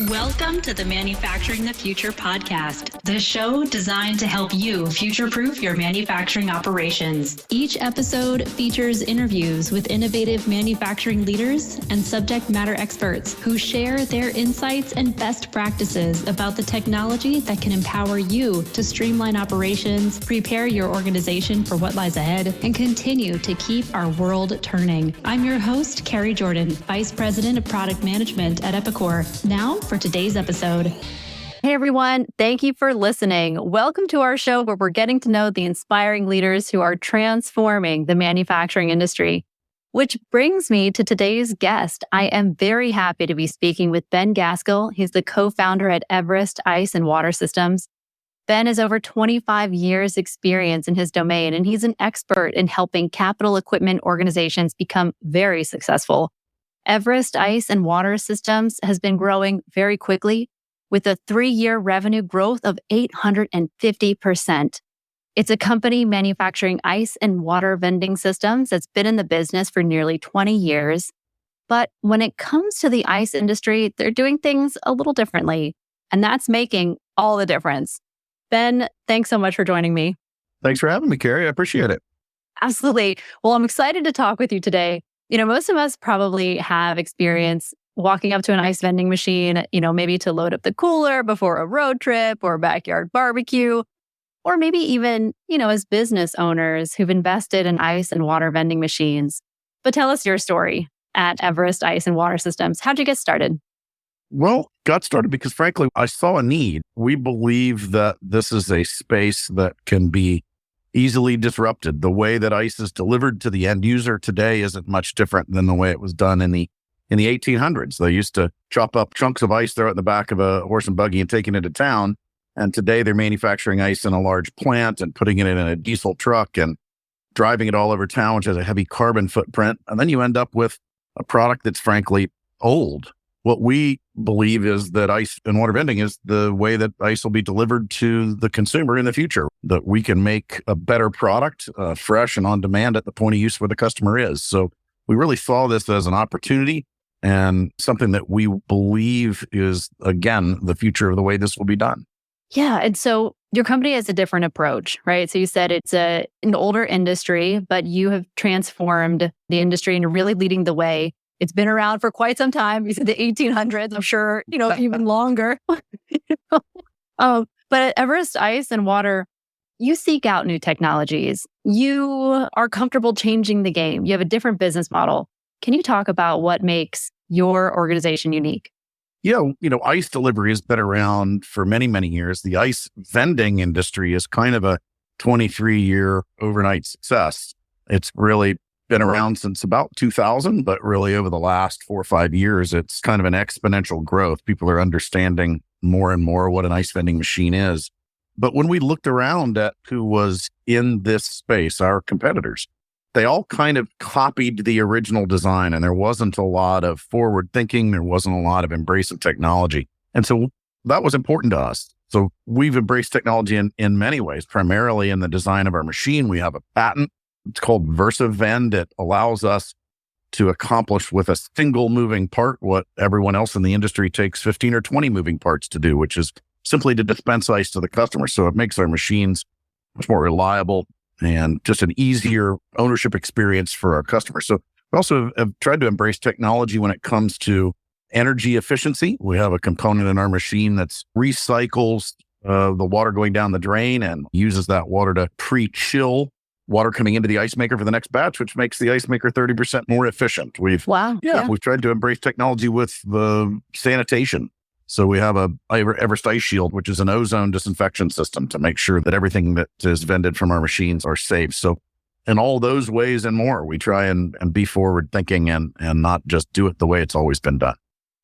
Welcome to the Manufacturing the Future podcast, the show designed to help you future-proof your manufacturing operations. Each episode features interviews with innovative manufacturing leaders and subject matter experts who share their insights and best practices about the technology that can empower you to streamline operations, prepare your organization for what lies ahead, and continue to keep our world turning. I'm your host, Carrie Jordan, Vice President of Product Management at Epicor. Now, for today's episode. Hey everyone, thank you for listening. Welcome to our show where we're getting to know the inspiring leaders who are transforming the manufacturing industry. Which brings me to today's guest. I am very happy to be speaking with Ben Gaskill. He's the co-founder at Everest Ice and Water Systems. Ben has over 25 years experience in his domain, and he's an expert in helping capital equipment organizations become very successful. Everest Ice and Water Systems has been growing very quickly with a 3-year revenue growth of 850%. It's a company manufacturing ice and water vending systems that's been in the business for nearly 20 years. But when it comes to the ice industry, they're doing things a little differently, and that's making all the difference. Ben, thanks so much for joining me. Thanks for having me, Carrie. I appreciate it. Absolutely. Well, I'm excited to talk with you today. Most of us probably have experience walking up to an ice vending machine, maybe to load up the cooler before a road trip or backyard barbecue, or maybe even, as business owners who've invested in ice and water vending machines. But tell us your story at Everest Ice and Water Systems. How'd you get started? Well, got started because, frankly, I saw a need. We believe that this is a space that can be easily disrupted. The way that ice is delivered to the end user today isn't much different than the way it was done in the 1800s. They used to chop up chunks of ice, throw it in the back of a horse and buggy and taking it to town. And today they're manufacturing ice in a large plant and putting it in a diesel truck and driving it all over town, which has a heavy carbon footprint. And then you end up with a product that's frankly old. What we believe is that ice and water vending is the way that ice will be delivered to the consumer in the future, that we can make a better product, fresh and on demand at the point of use where the customer is. So we really saw this as an opportunity and something that we believe is, again, the future of the way this will be done. Yeah. And so your company has a different approach, right? So you said it's an older industry, but you have transformed the industry and you're really leading the way. It's been around for quite some time. You said the 1800s, I'm sure, even longer. But at Everest Ice and Water, you seek out new technologies. You are comfortable changing the game. You have a different business model. Can you talk about what makes your organization unique? Yeah, ice delivery has been around for many, many years. The ice vending industry is kind of a 23-year overnight success. It's really been around since about 2000, but really over the last 4 or 5 years, it's kind of an exponential growth. People are understanding more and more what an ice vending machine is. But when we looked around at who was in this space, our competitors, they all kind of copied the original design, and there wasn't a lot of forward thinking. There wasn't a lot of embrace of technology. And so that was important to us. So we've embraced technology in many ways, primarily in the design of our machine. We have a patent. It's called VersaVend. It allows us to accomplish with a single moving part what everyone else in the industry takes 15 or 20 moving parts to do, which is simply to dispense ice to the customer. So it makes our machines much more reliable and just an easier ownership experience for our customers. So we also have tried to embrace technology when it comes to energy efficiency. We have a component in our machine that's recycles the water going down the drain and uses that water to pre-chill water coming into the ice maker for the next batch, which makes the ice maker 30% more efficient. We've tried to embrace technology with the sanitation. So we have a Everest Ice Shield, which is an ozone disinfection system to make sure that everything that is vended from our machines are safe. So in all those ways and more, we try and be forward thinking and not just do it the way it's always been done.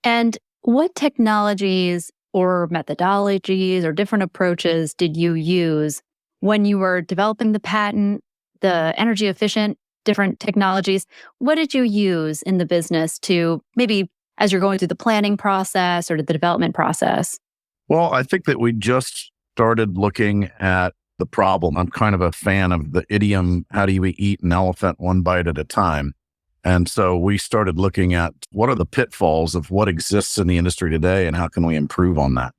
And what technologies or methodologies or different approaches did you use when you were developing the patent, the energy efficient, different technologies? What did you use in the business to maybe as you're going through the planning process or the development process? Well, I think that we just started looking at the problem. I'm kind of a fan of the idiom, how do you eat an elephant one bite at a time? And so we started looking at what are the pitfalls of what exists in the industry today and how can we improve on that?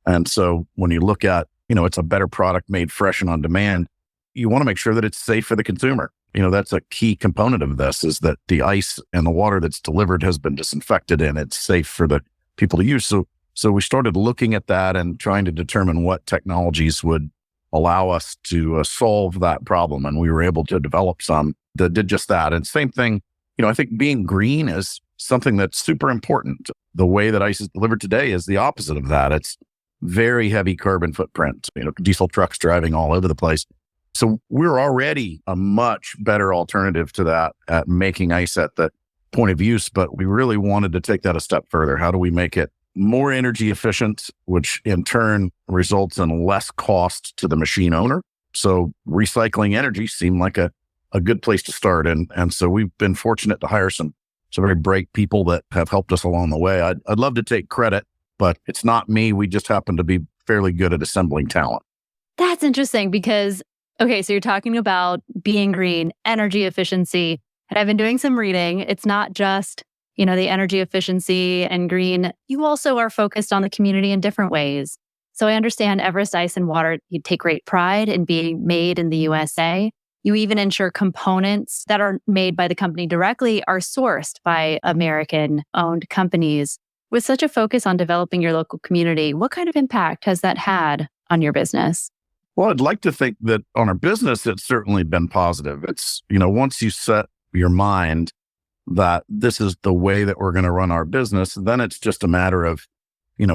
And so when you look at, it's a better product made fresh and on demand, you want to make sure that it's safe for the consumer. That's a key component of this, is that the ice and the water that's delivered has been disinfected and it's safe for the people to use. So we started looking at that and trying to determine what technologies would allow us to solve that problem. And we were able to develop some that did just that. And same thing, I think being green is something that's super important. The way that ice is delivered today is the opposite of that. It's very heavy carbon footprint, diesel trucks driving all over the place. So we're already a much better alternative to that at making ice at the point of use, but we really wanted to take that a step further. How do we make it more energy efficient, which in turn results in less cost to the machine owner? So recycling energy seemed like a good place to start. And so we've been fortunate to hire some very bright people that have helped us along the way. I'd love to take credit, but it's not me. We just happen to be fairly good at assembling talent. That's interesting because, okay, so you're talking about being green, energy efficiency, and I've been doing some reading. It's not just, the energy efficiency and green. You also are focused on the community in different ways. So I understand Everest Ice and Water, you take great pride in being made in the USA. You even ensure components that are made by the company directly are sourced by American-owned companies. With such a focus on developing your local community, what kind of impact has that had on your business? Well, I'd like to think that on our business, it's certainly been positive. It's, once you set your mind that this is the way that we're going to run our business, then it's just a matter of,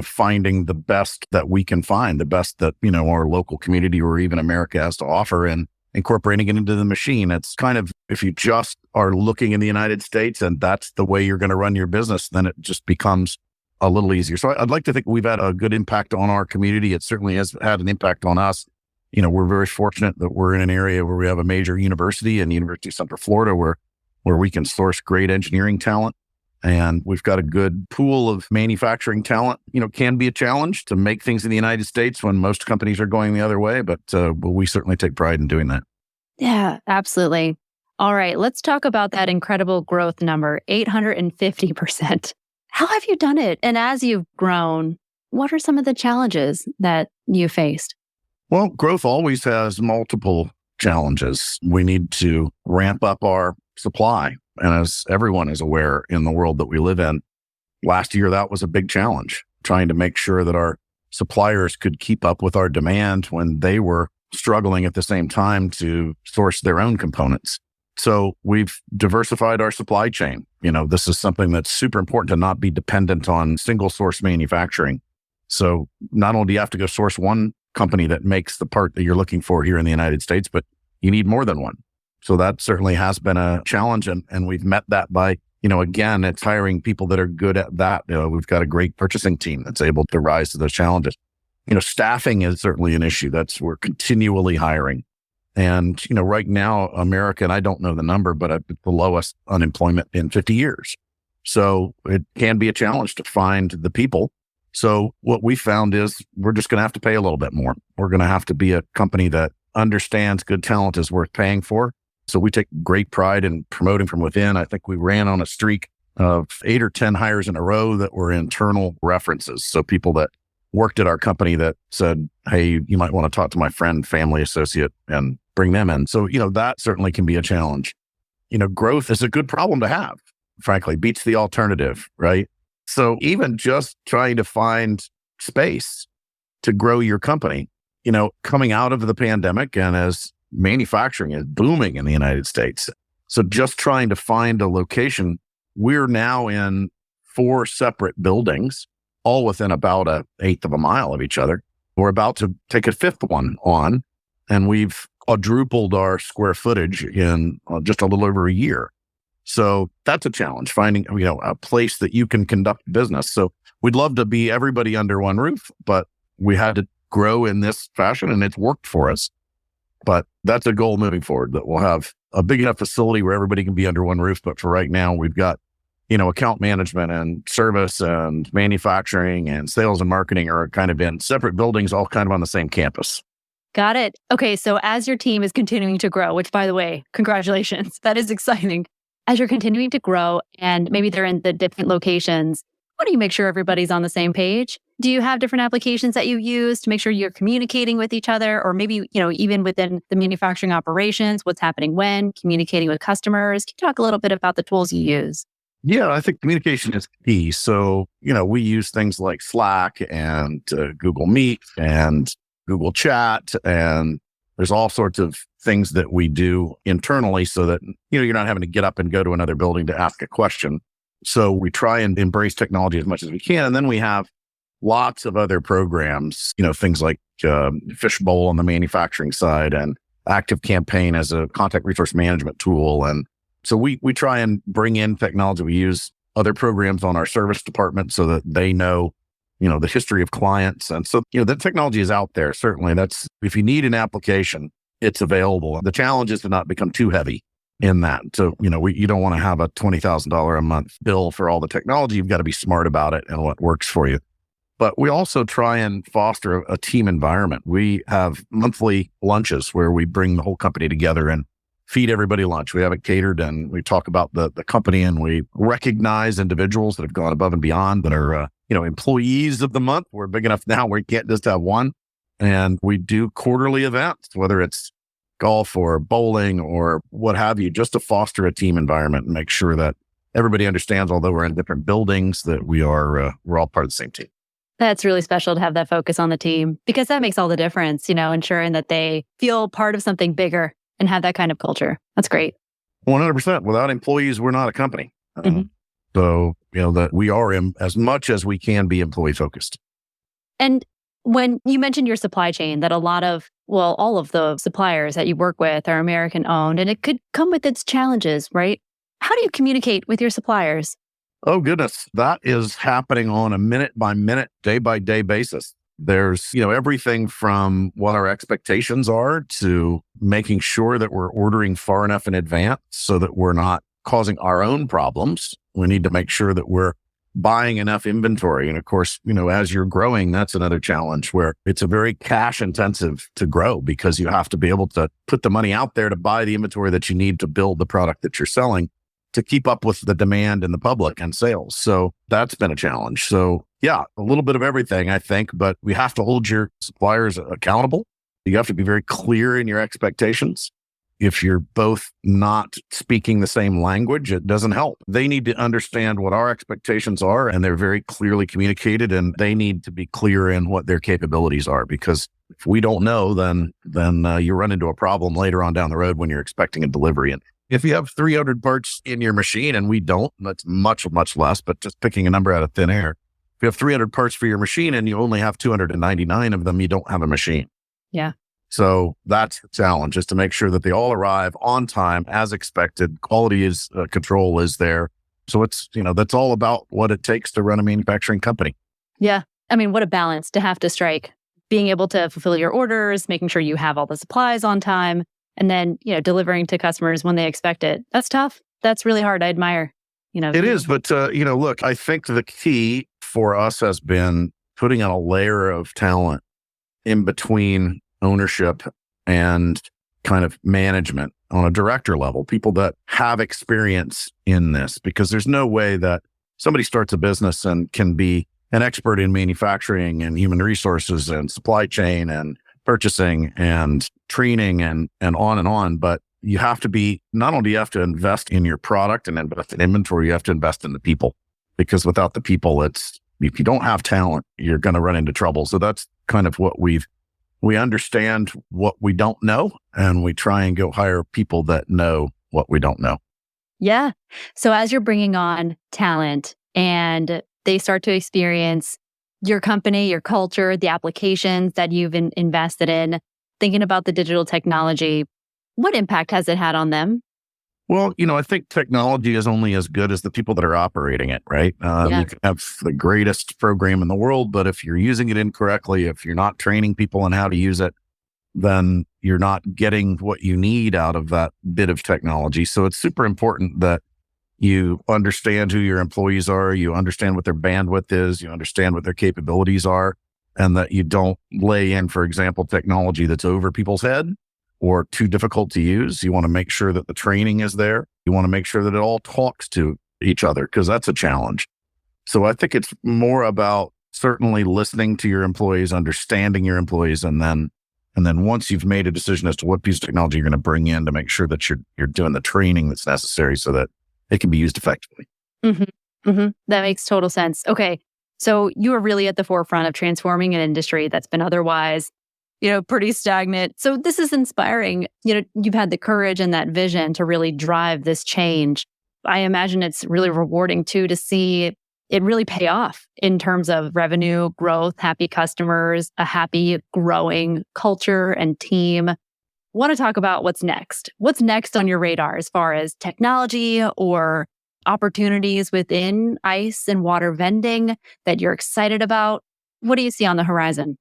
finding the best that we can find, the best that, our local community or even America has to offer and incorporating it into the machine. It's kind of, if you just are looking in the United States and that's the way you're going to run your business, then it just becomes a little easier. So I'd like to think we've had a good impact on our community. It certainly has had an impact on us. We're very fortunate that we're in an area where we have a major university in University of Central Florida where we can source great engineering talent. And we've got a good pool of manufacturing talent. Can be a challenge to make things in the United States when most companies are going the other way, but we certainly take pride in doing that. Yeah, absolutely. All right, let's talk about that incredible growth number, 850%. How have you done it? And as you've grown, what are some of the challenges that you faced? Well, growth always has multiple challenges. We need to ramp up our supply. And as everyone is aware in the world that we live in, last year, that was a big challenge, trying to make sure that our suppliers could keep up with our demand when they were struggling at the same time to source their own components. So we've diversified our supply chain. This is something that's super important to not be dependent on single source manufacturing. So not only do you have to go source one company that makes the part that you're looking for here in the United States, but you need more than one. So that certainly has been a challenge. And we've met that by, again, it's hiring people that are good at that. We've got a great purchasing team that's able to rise to those challenges. Staffing is certainly an issue. We're continually hiring. And, right now, America, and I don't know the number, but it's the lowest unemployment in 50 years. So it can be a challenge to find the people. So what we found is we're just going to have to pay a little bit more. We're going to have to be a company that understands good talent is worth paying for. So we take great pride in promoting from within. I think we ran on a streak of 8 or 10 hires in a row that were internal references. So people that worked at our company that said, hey, you might want to talk to my friend, family, associate, and bring them in. So, that certainly can be a challenge. Growth is a good problem to have, frankly, beats the alternative, right? So even just trying to find space to grow your company, coming out of the pandemic and as manufacturing is booming in the United States. So just trying to find a location, we're now in 4 separate buildings, all within about 1/8 of a mile of each other. We're about to take a 5th one on, and we've quadrupled our square footage in just a little over a year. So that's a challenge, finding, a place that you can conduct business. So we'd love to be everybody under one roof, but we had to grow in this fashion and it's worked for us. But that's a goal moving forward, that we'll have a big enough facility where everybody can be under one roof. But for right now, we've got, account management and service and manufacturing and sales and marketing are kind of in separate buildings, all kind of on the same campus. Got it. Okay, so as your team is continuing to grow, which by the way, congratulations, that is exciting. as you're continuing to grow and maybe they're in the different locations, how do you make sure everybody's on the same page? Do you have different applications that you use to make sure you're communicating with each other? Or maybe, even within the manufacturing operations, what's happening when, communicating with customers? Can you talk a little bit about the tools you use? Yeah, I think communication is key. So, we use things like Slack and Google Meet and Google Chat, and there's all sorts of things that we do internally so that, you're not having to get up and go to another building to ask a question. So we try and embrace technology as much as we can. And then we have lots of other programs, things like Fishbowl on the manufacturing side and Active Campaign as a contact resource management tool. And so we try and bring in technology. We use other programs on our service department so that they know, the history of clients. And so, the technology is out there. Certainly if you need an application, it's available. The challenge is to not become too heavy in that. So, you don't want to have a $20,000 a month bill for all the technology. You've got to be smart about it and what works for you. But we also try and foster a team environment. We have monthly lunches where we bring the whole company together and feed everybody lunch. We have it catered and we talk about the company and we recognize individuals that have gone above and beyond that are, employees of the month. We're big enough now where we can't just have one. And we do quarterly events, whether it's golf or bowling or what have you, just to foster a team environment and make sure that everybody understands, although we're in different buildings, that we're all part of the same team. That's really special to have that focus on the team because that makes all the difference, ensuring that they feel part of something bigger and have that kind of culture. That's great. 100%. Without employees, we're not a company. So, that we are as much as we can be employee focused. And when you mentioned your supply chain, that all of the suppliers that you work with are American owned, and it could come with its challenges, right? How do you communicate with your suppliers? Oh, goodness. That is happening on a minute by minute, day by day basis. There's, everything from what our expectations are to making sure that we're ordering far enough in advance so that we're not causing our own problems. We need to make sure that we're buying enough inventory. And of course, as you're growing, that's another challenge where it's a very cash intensive to grow because you have to be able to put the money out there to buy the inventory that you need to build the product that you're selling to keep up with the demand in the public and sales. So that's been a challenge. So yeah, a little bit of everything, I think, but we have to hold your suppliers accountable. You have to be very clear in your expectations. If you're both not speaking the same language, it doesn't help. They need to understand what our expectations are, and they're very clearly communicated, and they need to be clear in what their capabilities are, because if we don't know, then you run into a problem later on down the road when you're expecting a delivery. And if you have 300 parts in your machine, and we don't, that's much, much less, but just picking a number out of thin air. If you have 300 parts for your machine and you only have 299 of them, you don't have a machine. Yeah. So that's the challenge, is to make sure that they all arrive on time as expected. Quality control is there. So it's, that's all about what it takes to run a manufacturing company. Yeah. I mean, what a balance to have to strike. Being able to fulfill your orders, making sure you have all the supplies on time, and then, delivering to customers when they expect it. That's tough. That's really hard. I admire, It is. But, look, I think the key for us has been putting on a layer of talent in between ownership and kind of management on a director level, people that have experience in this, because there's no way that somebody starts a business and can be an expert in manufacturing and human resources and supply chain and purchasing and training and on. But you have to be, not only do you have to invest in your product and invest in inventory, you have to invest in the people, because without the people, if you don't have talent, you're going to run into trouble. So that's kind of what we understand what we don't know, and we try and go hire people that know what we don't know. Yeah. So as you're bringing on talent and they start to experience your company, your culture, the applications that you've invested in, thinking about the digital technology, what impact has it had on them? Well, I think technology is only as good as the people that are operating it, right? You can have the greatest program in the world, but if you're using it incorrectly, if you're not training people on how to use it, then you're not getting what you need out of that bit of technology. So it's super important that you understand who your employees are, you understand what their bandwidth is, you understand what their capabilities are, and that you don't lay in, for example, technology that's over people's head or too difficult to use. You want to make sure that the training is there. You want to make sure that it all talks to each other because that's a challenge. So I think it's more about certainly listening to your employees, understanding your employees, and then once you've made a decision as to what piece of technology you're going to bring in to make sure that you're doing the training that's necessary so that it can be used effectively. That makes total sense. Okay. So you are really at the forefront of transforming an industry that's been otherwise, pretty stagnant. So this is inspiring. You've had the courage and that vision to really drive this change. I imagine it's really rewarding too to see it really pay off in terms of revenue, growth, happy customers, a happy, growing culture and team. Want to talk about what's next? What's next on your radar as far as technology or opportunities within ice and water vending that you're excited about? What do you see on the horizon?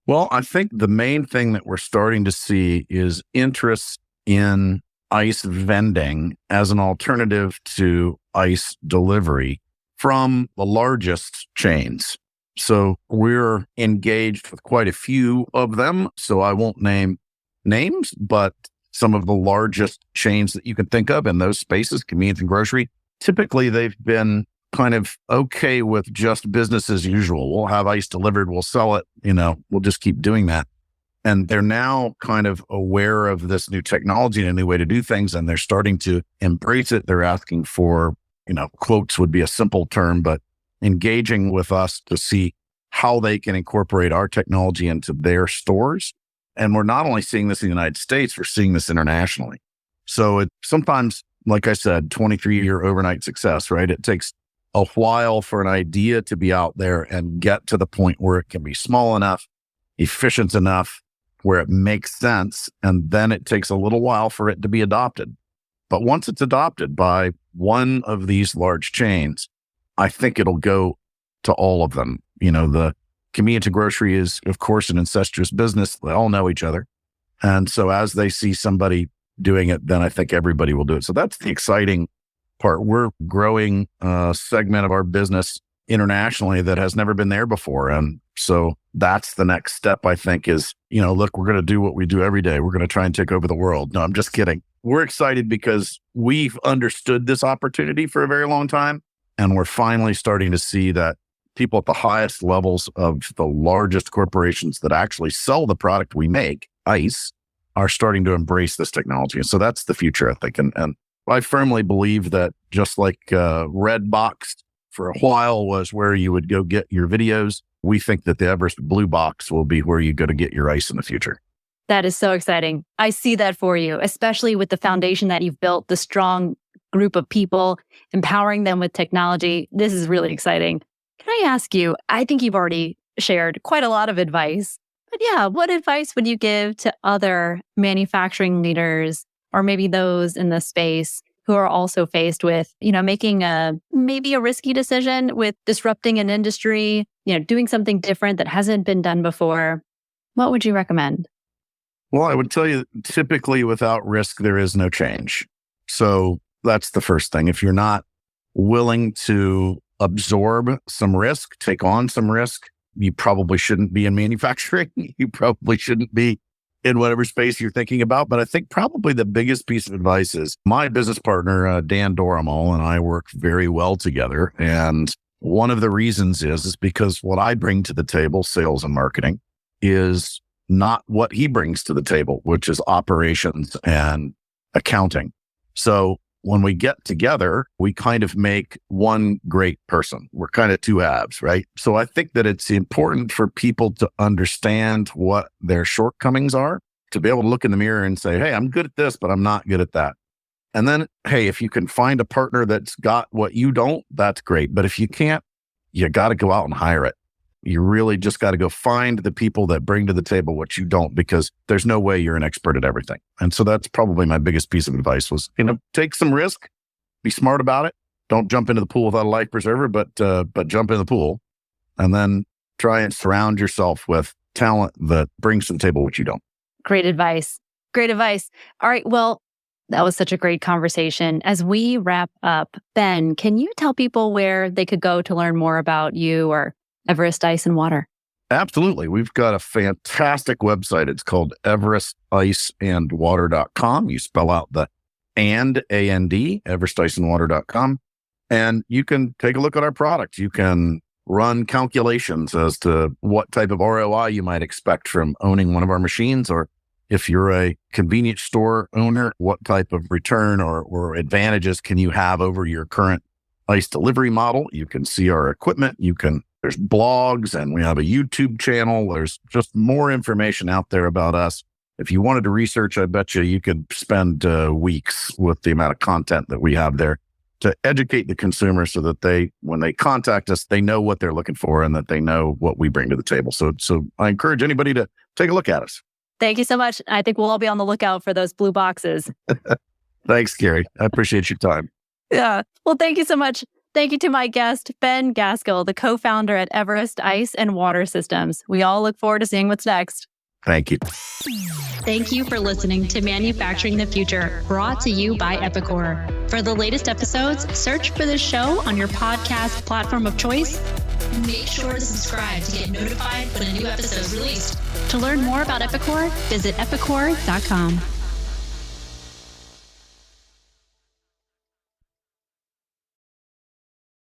Well, I think the main thing that we're starting to see is interest in ice vending as an alternative to ice delivery from the largest chains. So we're engaged with quite a few of them. So I won't name names, but some of the largest chains that you can think of in those spaces, convenience and grocery, typically they've been kind of okay with just business as usual. We'll have ice delivered, we'll sell it, we'll just keep doing that. And they're now kind of aware of this new technology and a new way to do things, and they're starting to embrace it. They're asking for, quotes would be a simple term, but engaging with us to see how they can incorporate our technology into their stores. And we're not only seeing this in the United States, we're seeing this internationally. So it sometimes, like I said, 23-year overnight success, right? It takes a while for an idea to be out there and get to the point where it can be small enough, efficient enough, where it makes sense. And then it takes a little while for it to be adopted. But once it's adopted by one of these large chains, I think it'll go to all of them. The convenience and grocery is, of course, an incestuous business. They all know each other. And so as they see somebody doing it, then I think everybody will do it. So that's the exciting part. We're growing a segment of our business internationally that has never been there before. And so that's the next step, I think, is, look, we're going to do what we do every day. We're going to try and take over the world. No, I'm just kidding. We're excited because we've understood this opportunity for a very long time. And we're finally starting to see that people at the highest levels of the largest corporations that actually sell the product we make, ice, are starting to embrace this technology. And so that's the future, I think. And I firmly believe that just like Redbox for a while was where you would go get your videos, we think that the Everest Blue Box will be where you go to get your ice in the future. That is so exciting. I see that for you, especially with the foundation that you've built, the strong group of people, empowering them with technology. This is really exciting. Can I ask you, I think you've already shared quite a lot of advice, but yeah, what advice would you give to other manufacturing leaders or maybe those in the space who are also faced with, making maybe a risky decision with disrupting an industry, doing something different that hasn't been done before? What would you recommend? Well, I would tell you, typically without risk, there is no change. So that's the first thing. If you're not willing to absorb some risk, take on some risk, you probably shouldn't be in manufacturing. You probably shouldn't be in whatever space you're thinking about. But I think probably the biggest piece of advice is my business partner, Dan Doramal, and I work very well together. And one of the reasons is because what I bring to the table, sales and marketing, is not what he brings to the table, which is operations and accounting. So when we get together, we kind of make one great person. We're kind of two halves, right? So I think that it's important for people to understand what their shortcomings are, to be able to look in the mirror and say, hey, I'm good at this, but I'm not good at that. And then, hey, if you can find a partner that's got what you don't, that's great. But if you can't, you got to go out and hire it. You really just got to go find the people that bring to the table what you don't, because there's no way you're an expert at everything. And so that's probably my biggest piece of advice was, take some risk, be smart about it. Don't jump into the pool without a life preserver, but jump in the pool, and then try and surround yourself with talent that brings to the table what you don't. Great advice. Great advice. All right. Well, that was such a great conversation. As we wrap up, Ben, can you tell people where they could go to learn more about you or Everest Ice and Water? Absolutely. We've got a fantastic website. It's called everesticeandwater.com. You spell out the everestdysonwater.com. And you can take a look at our product. You can run calculations as to what type of ROI you might expect from owning one of our machines, or if you're a convenience store owner, what type of return or advantages can you have over your current ice delivery model? You can see our equipment. There's blogs, and we have a YouTube channel. There's just more information out there about us. If you wanted to research, I bet you could spend weeks with the amount of content that we have there to educate the consumer so that when they contact us, they know what they're looking for and that they know what we bring to the table. So I encourage anybody to take a look at us. Thank you so much. I think we'll all be on the lookout for those blue boxes. Thanks, Gary. I appreciate your time. Yeah. Well, thank you so much. Thank you to my guest, Ben Gaskill, the co-founder at Everest Ice and Water Systems. We all look forward to seeing what's next. Thank you. Thank you for listening to Manufacturing the Future, brought to you by Epicor. For the latest episodes, search for this show on your podcast platform of choice. Make sure to subscribe to get notified when a new episode is released. To learn more about Epicor, visit epicor.com.